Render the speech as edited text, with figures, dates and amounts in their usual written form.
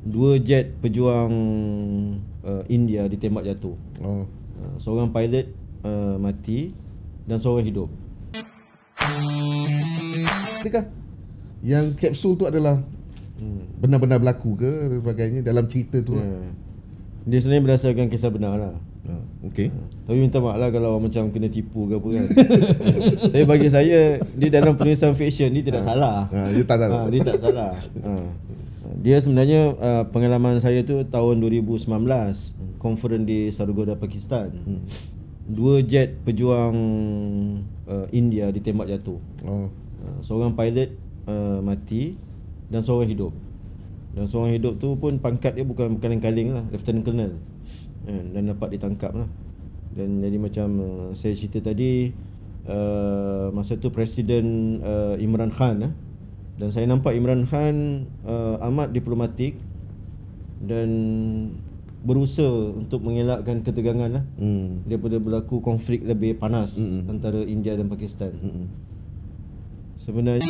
Dua jet pejuang India ditembak jatuh. Seorang pilot mati dan seorang hidup. Adakah yang kapsul tu adalah benar-benar berlaku ke dan sebagainya dalam cerita tu? Dia sebenarnya berdasarkan kisah benar lah. Okey. Tapi minta maaf lah kalau macam kena tipu ke apa kan. Tapi bagi saya, dia dalam penulisan fiksyen ni tidak salah. Dia tak salah. Dia tak salah. Dia sebenarnya pengalaman saya tu tahun 2019, conference di Sargodha, Pakistan. Dua jet pejuang India ditembak jatuh. Seorang pilot mati dan seorang hidup. Dan seorang hidup tu pun pangkat dia bukan kaleng-kaleng lah, Lieutenant Colonel. Dan dapat ditangkap lah. Dan jadi macam saya cerita tadi, masa tu Presiden Imran Khan dan saya nampak Imran Khan amat diplomatik dan berusaha untuk mengelakkan ketegangan lah, daripada berlaku konflik lebih panas antara India dan Pakistan. Sebenarnya